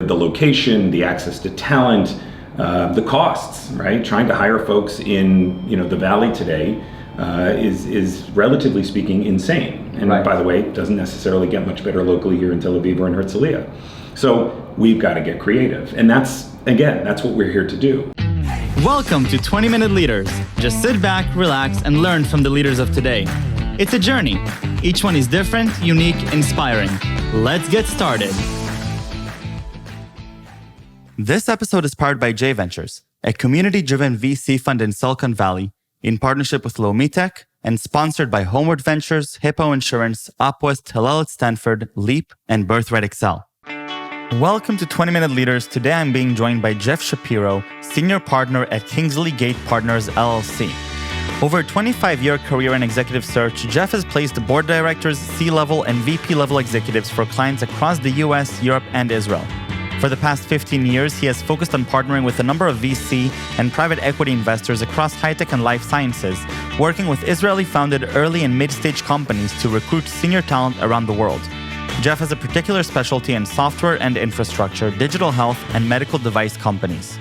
the location, the access to talent, the costs, right? Trying to hire folks in, the Valley today is relatively speaking insane. And right. By the way, it doesn't necessarily get much better locally here in Tel Aviv or in Herzliya. So we've got to get creative. And that's what we're here to do. Welcome to 20-Minute Leaders. Just sit back, relax, and learn from the leaders of today. It's a journey. Each one is different, unique, inspiring. Let's get started. This episode is powered by J Ventures, a community-driven VC fund in Silicon Valley, in partnership with Lomitech, and sponsored by Homeward Ventures, Hippo Insurance, Upwest, Hillel at Stanford, Leap, and Birthright Excel. Welcome to 20-Minute Leaders. Today I'm being joined by Jeff Shapiro, Senior Partner at Kingsley Gate Partners, LLC. Over a 25-year career in executive search, Jeff has placed board directors, C-level, and VP-level executives for clients across the US, Europe, and Israel. For the past 15 years, he has focused on partnering with a number of VC and private equity investors across high-tech and life sciences, working with Israeli-founded early and mid-stage companies to recruit senior talent around the world. Jeff has a particular specialty in software and infrastructure, digital health, and medical device companies.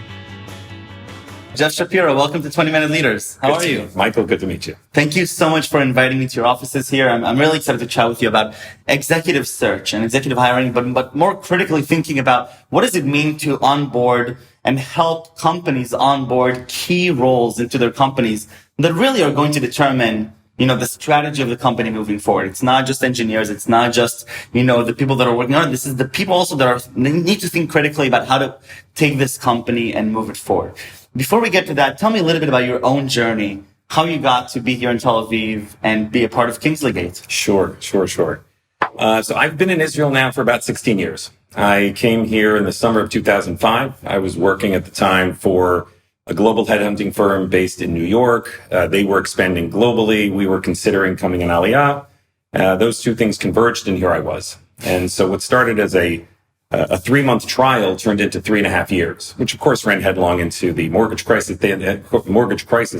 Jeff Shapiro, welcome to 20-Minute Leaders. How are you? Michael, good to meet you. Thank you so much for inviting me to your offices here. I'm really excited to chat with you about executive search and executive hiring, but more critically thinking about what does it mean to onboard and help companies onboard key roles into their companies that really are going to determine the strategy of the company moving forward. It's not just engineers. It's not just, the people that are working on it. This is the people also that need to think critically about how to take this company and move it forward. Before we get to that, tell me a little bit about your own journey, how you got to be here in Tel Aviv and be a part of Kingsley Gate. Sure. So I've been in Israel now for about 16 years. I came here in the summer of 2005. I was working at the time for a global headhunting firm based in New York. They were expanding globally. We were considering coming in Aliyah. Those two things converged, and here I was. And so what started as a 3-month trial turned into 3.5 years, which of course ran headlong into the mortgage crisis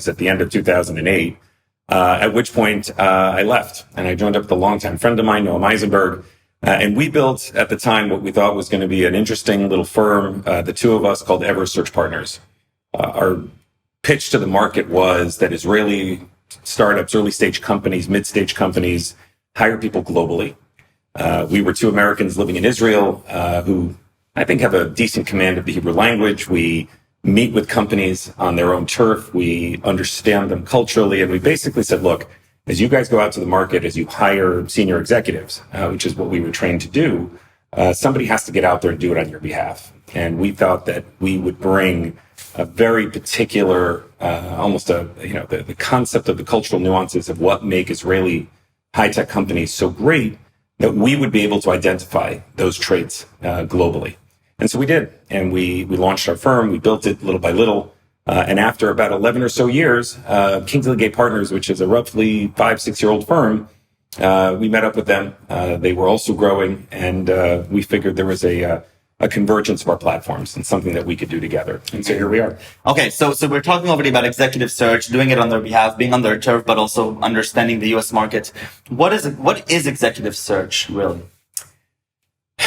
at the end of 2008. At which point I left, and I joined up with a longtime friend of mine, Noam Eisenberg. And we built at the time what we thought was going to be an interesting little firm, the two of us, called Search Partners. Our pitch to the market was that Israeli startups, early stage companies, mid stage companies hire people globally. We were two Americans living in Israel who I think have a decent command of the Hebrew language. We meet with companies on their own turf. We understand them culturally. And we basically said, look, as you guys go out to the market, as you hire senior executives, which is what we were trained to do, somebody has to get out there and do it on your behalf. And we thought that we would bring a very particular, the concept of the cultural nuances of what make Israeli high-tech companies so great, that we would be able to identify those traits globally. And so we did. And we launched our firm. We built it little by little. And after about 11 or so years, Kingsley Gate Partners, which is a roughly 5-6-year-old firm, we met up with them. They were also growing. And we figured there was a convergence of our platforms and something that we could do together. And so here we are. Okay, so we're talking already about executive search, doing it on their behalf, being on their turf, but also understanding the US market. What is executive search, really?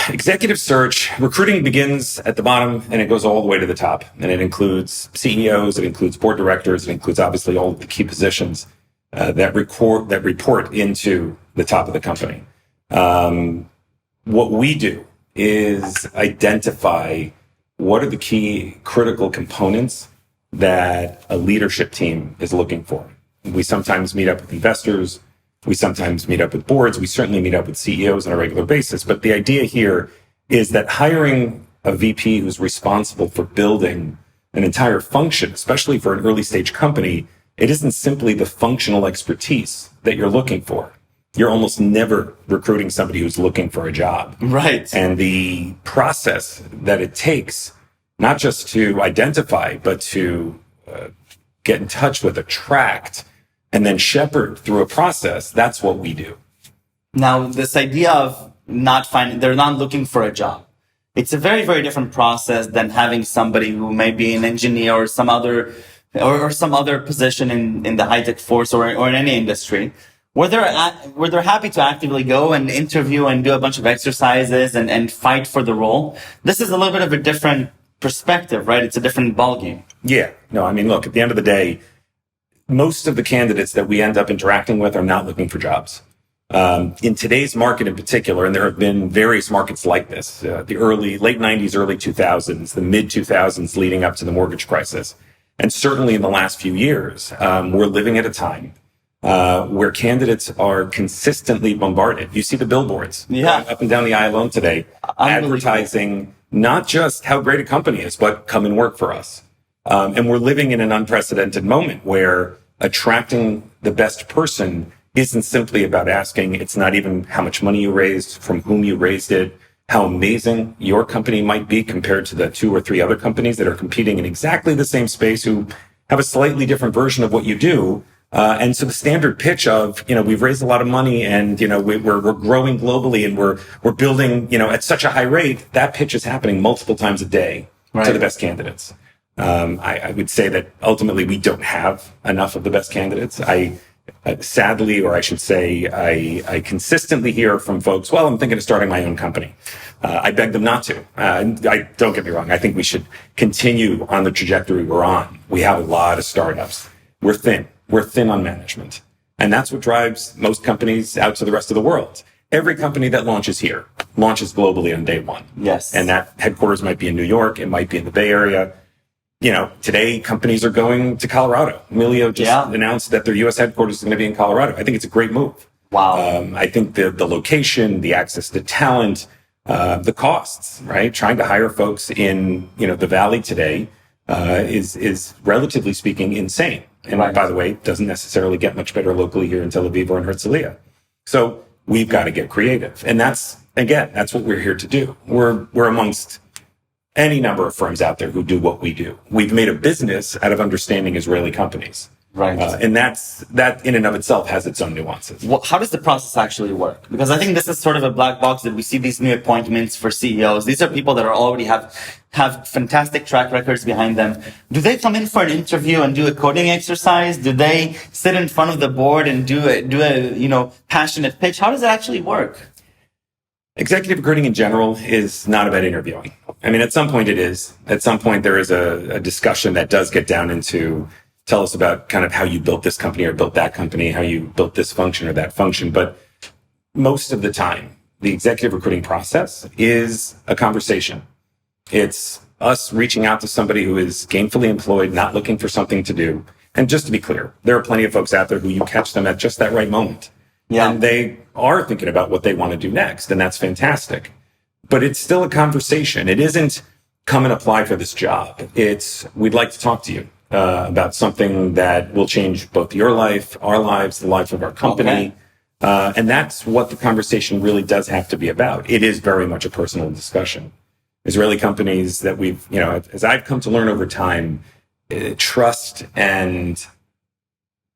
Executive search, recruiting begins at the bottom and it goes all the way to the top. And it includes CEOs, it includes board directors, it includes obviously all of the key positions that report into the top of the company. What we do is identify what are the key critical components that a leadership team is looking for. We sometimes meet up with investors. We sometimes meet up with boards. We certainly meet up with CEOs on a regular basis. But the idea here is that hiring a VP who's responsible for building an entire function, especially for an early stage company, it isn't simply the functional expertise that you're looking for. You're almost never recruiting somebody who's looking for a job. Right. And the process that it takes, not just to identify, but to get in touch with, attract, and then shepherd through a process, that's what we do. Now, this idea of they're not looking for a job. It's a very, very different process than having somebody who may be an engineer or some other position in the high-tech force or in any industry. were they happy to actively go and interview and do a bunch of exercises and fight for the role? This is a little bit of a different perspective, right? It's a different ballgame. Yeah. No, I mean, look, at the end of the day, most of the candidates that we end up interacting with are not looking for jobs. In today's market in particular, and there have been various markets like this, the late 90s, early 2000s, the mid 2000s leading up to the mortgage crisis. And certainly in the last few years, we're living at a time where candidates are consistently bombarded. You see the billboards going up and down the aisle today, advertising not just how great a company is, but come and work for us. And we're living in an unprecedented moment where attracting the best person isn't simply about asking. It's not even how much money you raised, from whom you raised it, how amazing your company might be compared to the 2 or 3 other companies that are competing in exactly the same space who have a slightly different version of what you do. And so the standard pitch of, we've raised a lot of money and, we're growing globally and we're building, at such a high rate, that pitch is happening multiple times a day to the best candidates. I would say that ultimately we don't have enough of the best candidates. Sadly, or I should say, I consistently hear from folks, well, I'm thinking of starting my own company. I beg them not to. Don't get me wrong. I think we should continue on the trajectory we're on. We have a lot of startups. We're thin. We're thin on management. And that's what drives most companies out to the rest of the world. Every company that launches here launches globally on day one. Yes. And that headquarters might be in New York. It might be in the Bay Area. Today companies are going to Colorado. Emilio just announced that their U.S. headquarters is going to be in Colorado. I think it's a great move. Wow. I think the location, the access to talent, the costs, right? Trying to hire folks in, the Valley today, is relatively speaking insane. And by the way, doesn't necessarily get much better locally here in Tel Aviv or in Herzliya. So we've got to get creative. And that's what we're here to do. We're amongst any number of firms out there who do what we do. We've made a business out of understanding Israeli companies. Right. And that in and of itself has its own nuances. Well, how does the process actually work? Because I think this is sort of a black box that we see these new appointments for CEOs. These are people that are already have fantastic track records behind them. Do they come in for an interview and do a coding exercise? Do they sit in front of the board and do a passionate pitch? How does it actually work? Executive recruiting in general is not about interviewing. I mean, at some point it is. At some point there is a discussion that does get down into tell us about kind of how you built this company or built that company, how you built this function or that function. But most of the time, the executive recruiting process is a conversation. It's us reaching out to somebody who is gainfully employed, not looking for something to do. And just to be clear, there are plenty of folks out there who you catch them at just that right moment. Yeah. And they are thinking about what they want to do next. And that's fantastic. But it's still a conversation. It isn't come and apply for this job. It's we'd like to talk to you about something that will change both your life, our lives, the life of our company. Okay. And that's what the conversation really does have to be about. It is very much a personal discussion. Israeli companies that we've, as I've come to learn over time, trust and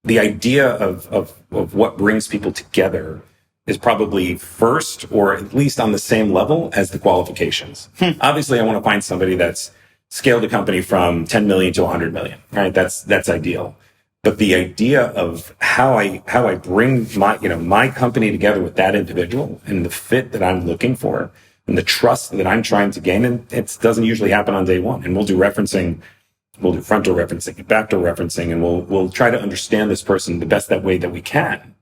the idea of what brings people together is probably first or at least on the same level as the qualifications. Obviously, I want to find somebody that's scaled a company from 10 million to 100 million, right? That's ideal. But the idea of how I bring my company together with that individual and the fit that I'm looking for and the trust that I'm trying to gain, and it doesn't usually happen on day one. And we'll do referencing, we'll do frontal referencing and backdoor referencing, and we'll try to understand this person the best that way that we can.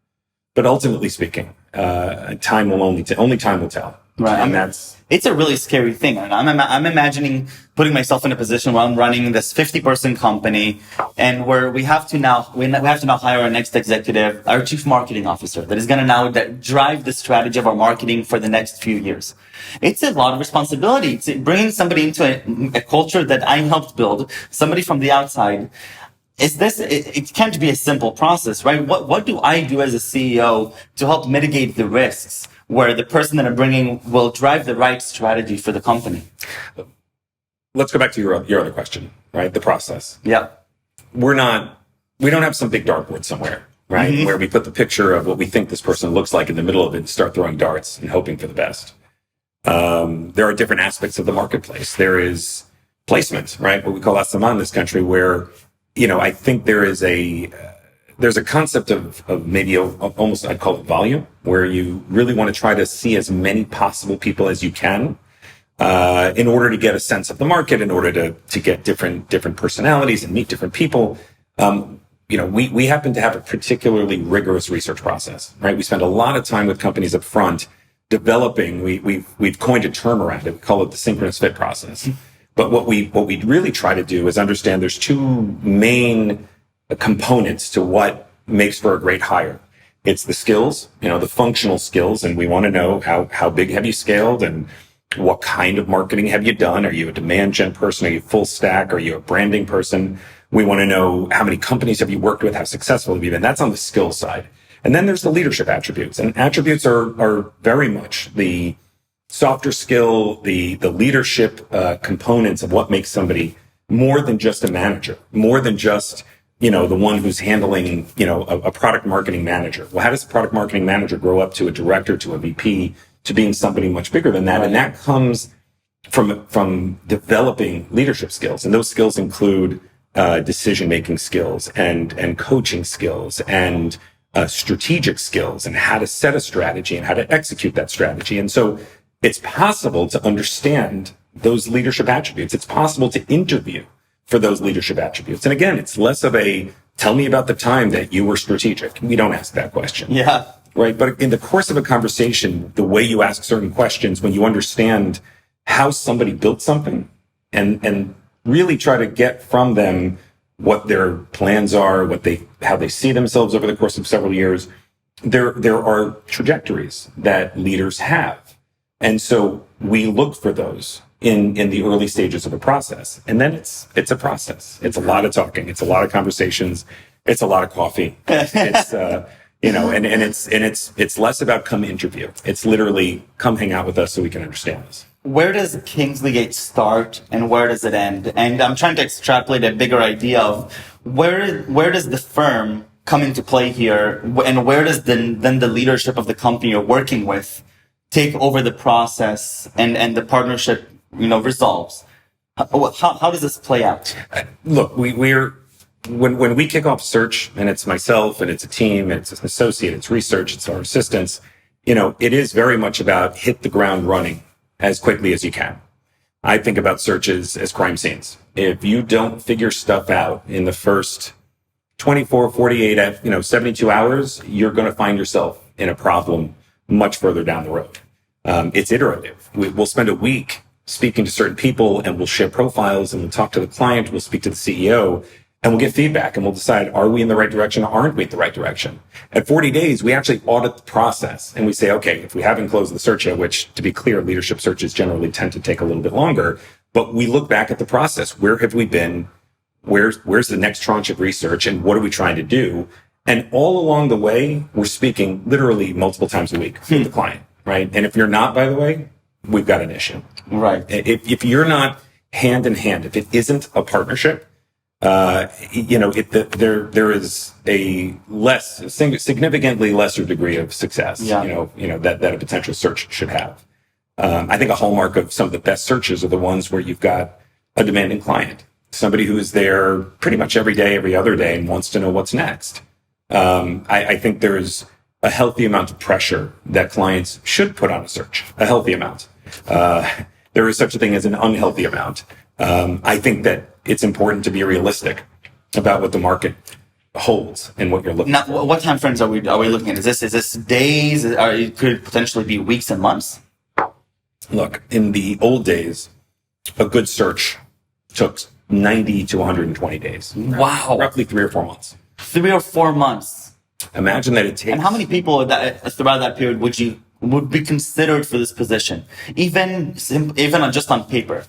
But ultimately speaking, time will time will tell. Right. And it's a really scary thing. I'm imagining putting myself in a position where I'm running this 50-person company and where we have to now hire our next executive, our chief marketing officer that is going to now drive the strategy of our marketing for the next few years. It's a lot of responsibility. It's bringing somebody into a culture that I helped build, somebody from the outside. It can't be a simple process, right? What do I do as a CEO to help mitigate the risks where the person that I'm bringing will drive the right strategy for the company? Let's go back to your other question, right? The process. Yeah. We don't have some big dartboard somewhere, right? Mm-hmm. Where we put the picture of what we think this person looks like in the middle of it and start throwing darts and hoping for the best. There are different aspects of the marketplace. There is placement, right? What we call asama in this country, where I think there is there's a concept of maybe almost, I'd call it volume, where you really want to try to see as many possible people as you can, in order to get a sense of the market, in order to get different personalities and meet different people. We happen to have a particularly rigorous research process, right? We spend a lot of time with companies up front developing. We've coined a term around it. We call it the synchronous fit process. But what we really try to do is understand there's two main components to what makes for a great hire. It's the skills, the functional skills, and we want to know how big have you scaled and what kind of marketing have you done? Are you a demand gen person? Are you full stack? Are you a branding person? We want to know how many companies have you worked with? How successful have you been? That's on the skill side. And then there's the leadership attributes, and attributes are very much the softer skill, the leadership components of what makes somebody more than just a manager, more than just the one who's handling a product marketing manager. Well, how does a product marketing manager grow up to a director, to a VP, to being somebody much bigger than that? Right. And that comes from developing leadership skills, and those skills include decision-making skills and coaching skills and strategic skills and how to set a strategy and how to execute that strategy. And so it's possible to understand those leadership attributes. It's possible to interview for those leadership attributes. And again, it's less of a tell me about the time that you were strategic. We don't ask that question. Yeah. Right. But in the course of a conversation, the way you ask certain questions, when you understand how somebody built something and really try to get from them what their plans are, how they see themselves over the course of several years, there are trajectories that leaders have. And so we look for those in the early stages of a process. And then it's a process. It's a lot of talking. It's a lot of conversations. It's a lot of coffee. It's, it's less about come interview. It's literally come hang out with us so we can understand this. Where does Kingsley Gate start and where does it end? And I'm trying to extrapolate a bigger idea of where does the firm come into play here, and where does then the leadership of the company you're working with take over the process and the partnership, resolves? How does this play out? Look, when we kick off search, and it's myself and it's a team, it's an associate, it's research, it's our assistants, it is very much about hit the ground running as quickly as you can. I think about searches as crime scenes. If you don't figure stuff out in the first 24, 48, 72 hours, you're going to find yourself in a problem much further down the road. It's iterative. We'll spend a week speaking to certain people, and we'll share profiles, and we'll talk to the client, we'll speak to the CEO, and we'll get feedback, and we'll decide, are we in the right direction or aren't we in the right direction? At 40 days, we actually audit the process, and we say, okay, if we haven't closed the search yet, which, to be clear, leadership searches generally tend to take a little bit longer, but we look back at the process. Where have we been? Where's the next tranche of research, and what are we trying to do? And all along the way, we're speaking literally multiple times a week with the client, right? And if you're not, by the way, we've got an issue. Right. If you're not hand in hand, if it isn't a partnership, there is a significantly lesser degree of success, that a potential search should have. I think a hallmark of some of the best searches are the ones where you've got a demanding client, somebody who is there pretty much every day, every other day, and wants to know what's next. I think there's a healthy amount of pressure that clients should put on a search, a healthy amount. There is such a thing as an unhealthy amount. I think that it's important to be realistic about what the market holds and what you're looking now, for. What time frames are we looking at? Is this days? It could potentially be weeks and months? Look, in the old days, a good search took 90 to 120 days. Wow. Roughly 3 or 4 months. 3 or 4 months. Imagine that it takes... And how many people throughout that period would be considered for this position? Even just on paper?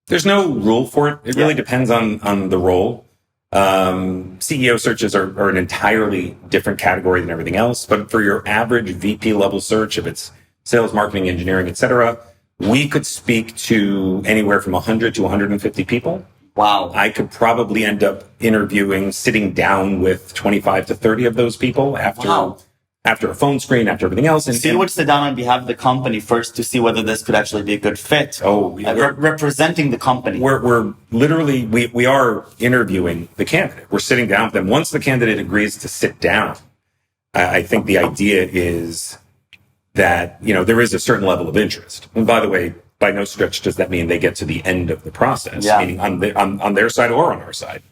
There's no rule for it. It really depends on the role. CEO searches are an entirely different category than everything else. But for your average VP level search, if it's sales, marketing, engineering, etc., we could speak to anywhere from 100 to 150 people. Wow. I could probably end up sitting down with 25 to 30 of those people after after a phone screen, after everything else. So you would sit down on behalf of the company first to see whether this could actually be a good fit. Representing the company. We're literally, we are interviewing the candidate. We're sitting down with them. Once the candidate agrees to sit down, I think the idea is that, there is a certain level of interest. And by the way, by no stretch does that mean they get to the end of the process, meaning on their side or on our side.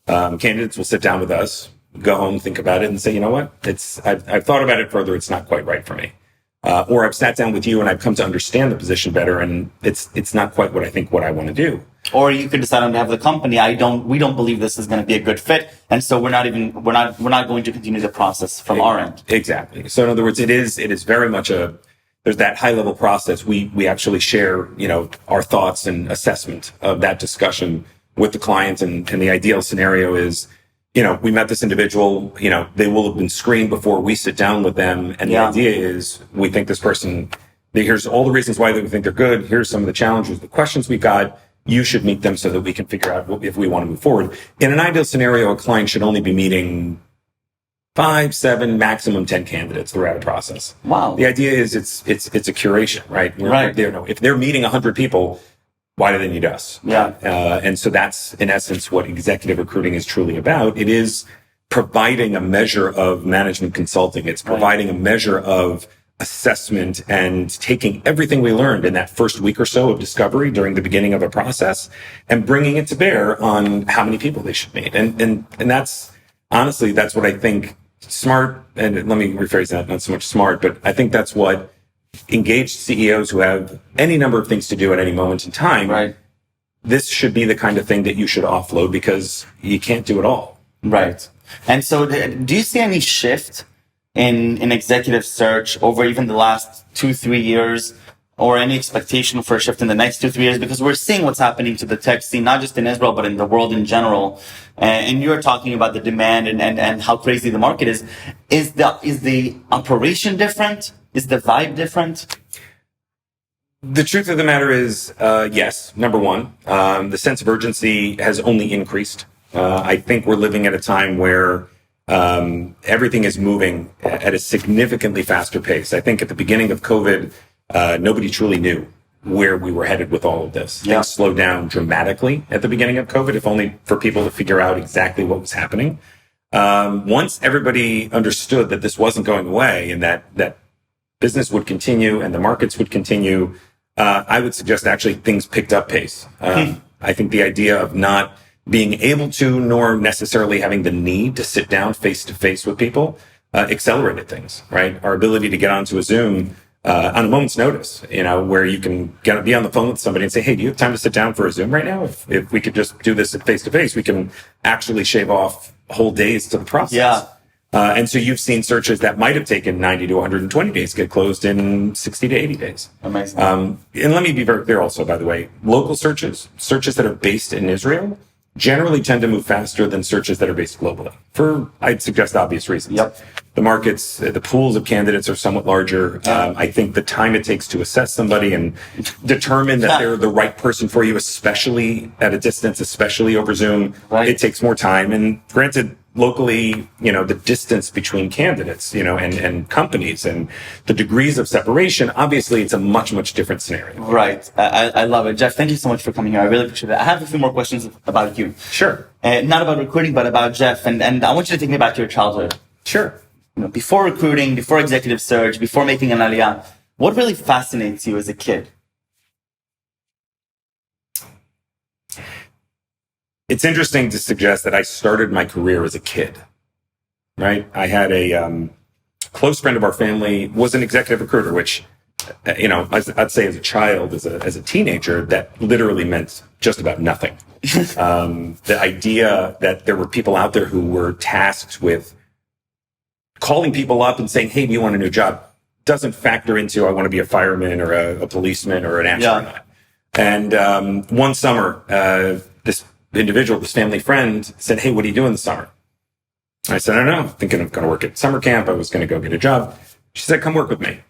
Candidates will sit down with us, go home, think about it, and say, you know what? I've thought about it further. It's not quite right for me. Or I've sat down with you and I've come to understand the position better, and it's not quite what I want to do. Or you could decide on behalf of the company, we don't believe this is going to be a good fit, and so we're not going to continue the process from our end. Exactly. So in other words, it is very much there's that high level process. We actually share, our thoughts and assessment of that discussion with the client, and the ideal scenario is, we met this individual, they will have been screened before we sit down with them. And the idea is we think this person, here's all the reasons why we think they're good. Here's some of the challenges, the questions we got. You should meet them so that we can figure out if we want to move forward. In an ideal scenario, a client should only be meeting 5, 7, maximum 10 candidates throughout a process. Wow. The idea is it's a curation, right? Right. If they're meeting 100 people, why do they need us? Yeah. And so that's, in essence, what executive recruiting is truly about. It is providing a measure of management consulting. It's providing a measure of assessment and taking everything we learned in that first week or so of discovery during the beginning of a process and bringing it to bear on how many people they should meet. And that's, honestly, that's what I think smart, and let me rephrase that, not so much smart, but I think that's what engaged CEOs who have any number of things to do at any moment in time, right, this should be the kind of thing that you should offload because you can't do it all. Right. And so do you see any shift in executive search over even the last 2-3 years, or any expectation for a shift in the next 2-3 years? Because we're seeing what's happening to the tech scene, not just in Israel, but in the world in general. And you're talking about the demand and how crazy the market is. Is the operation different? Is the vibe different? The truth of the matter is, yes, number one, the sense of urgency has only increased. I think we're living at a time where everything is moving at a significantly faster pace. I think at the beginning of COVID, nobody truly knew where we were headed with all of this. Yeah. Things slowed down dramatically at the beginning of COVID, if only for people to figure out exactly what was happening. Once everybody understood that this wasn't going away and that business would continue and the markets would continue, I would suggest actually things picked up pace. I think the idea of not being able to, nor necessarily having the need to sit down face to face with people, accelerated things, right? Our ability to get onto a Zoom on a moment's notice, where you can be on the phone with somebody and say, hey, do you have time to sit down for a Zoom right now? If we could just do this face to face, we can actually shave off whole days to the process. Yeah. And so you've seen searches that might have taken 90 to 120 days get closed in 60 to 80 days. Amazing. And let me be very clear also, by the way, local searches that are based in Israel, generally tend to move faster than searches that are based globally for, I'd suggest, obvious reasons. Yep. The markets, the pools of candidates are somewhat larger. I think the time it takes to assess somebody and determine that they're the right person for you, especially at a distance, especially over Zoom, it takes more time. And granted, locally, the distance between candidates, and companies and the degrees of separation, obviously it's a much, much different scenario. Right. I love it. Jeff, thank you so much for coming here. I really appreciate it. I have a few more questions about you. Sure. Not about recruiting, but about Jeff. And I want you to take me back to your childhood. Sure. Before recruiting, before executive search, before making an aliyah, what really fascinates you as a kid? It's interesting to suggest that I started my career as a kid, right? I had a close friend of our family was an executive recruiter, which, I'd say as a child, as a teenager, that literally meant just about nothing. The idea that there were people out there who were tasked with calling people up and saying, hey, do you want a new job? Doesn't factor into, I want to be a fireman or a policeman or an astronaut. Yeah. And one summer, this individual, this family friend, said, hey, what are you doing this summer? I said, I don't know, thinking of going to work at summer camp. I was going to go get a job. She said, come work with me,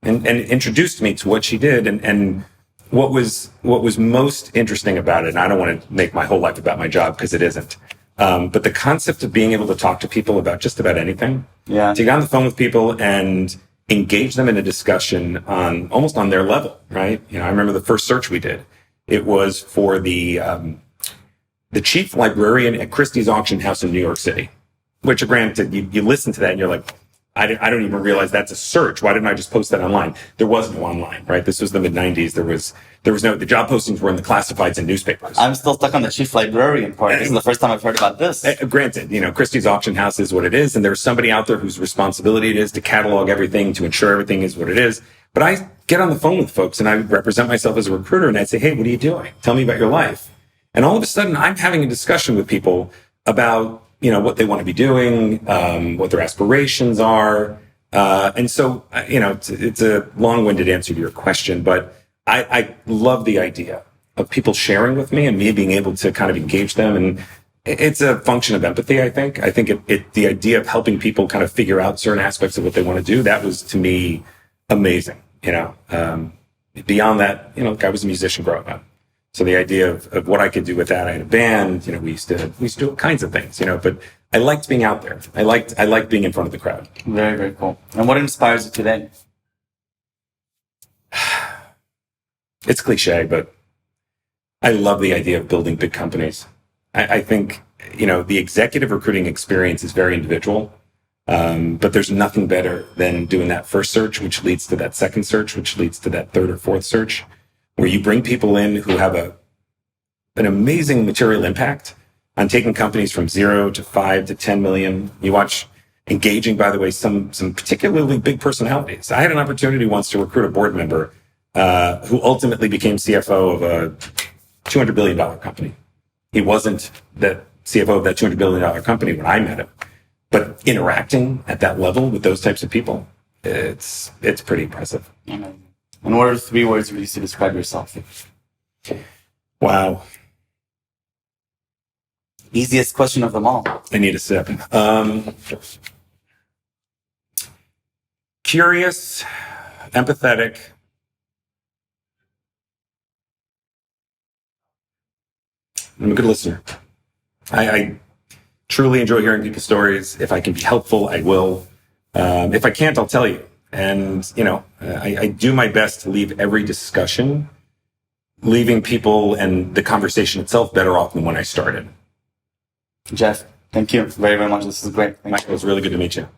and introduced me to what she did. And what was most interesting about it, and I don't want to make my whole life about my job because it isn't, But the concept of being able to talk to people about just about anything, to get on the phone with people and engage them in a discussion on almost on their level, right? I remember the first search we did. It was for the chief librarian at Christie's auction house in New York City, which granted, you listen to that and you're like, I don't even realize that's a search. Why didn't I just post that online? There was no online, right? This was the mid-90s. There was no, the job postings were in the classifieds and newspapers. I'm still stuck on the chief librarian part. This is the first time I've heard about this. Granted, Christie's auction house is what it is. And there's somebody out there whose responsibility it is to catalog everything, to ensure everything is what it is. But I get on the phone with folks and I represent myself as a recruiter and I'd say, hey, what are you doing? Tell me about your life. And all of a sudden I'm having a discussion with people about what they want to be doing, what their aspirations are. And so, it's a long-winded answer to your question, but I love the idea of people sharing with me and me being able to kind of engage them. And it's a function of empathy, I think. I think the idea of helping people kind of figure out certain aspects of what they want to do, that was to me amazing. Beyond that, I was a musician growing up. So the idea of what I could do with that, I had a band, we used to do all kinds of things, but I liked being out there. I liked being in front of the crowd. Very, very cool. And what inspires you today? It's cliche, but I love the idea of building big companies. I think, the executive recruiting experience is very individual. But there's nothing better than doing that first search, which leads to that second search, which leads to that third or fourth search, where you bring people in who have an amazing material impact on taking companies from 0 to 5 to 10 million. You watch engaging, by the way, some particularly big personalities. I had an opportunity once to recruit a board member who ultimately became CFO of a $200 billion company. He wasn't the CFO of that $200 billion company when I met him. But interacting at that level with those types of people, it's pretty impressive. Amazing. And what are 3 words you use to describe yourself? Wow. Easiest question of them all. I need a sip. Curious, empathetic, I'm a good listener. I truly enjoy hearing people's stories. If I can be helpful, I will. If I can't, I'll tell you. And, I do my best to leave every discussion, leaving people and the conversation itself better off than when I started. Jeff, thank you very, very much. This is great. Michael, it was really good to meet you.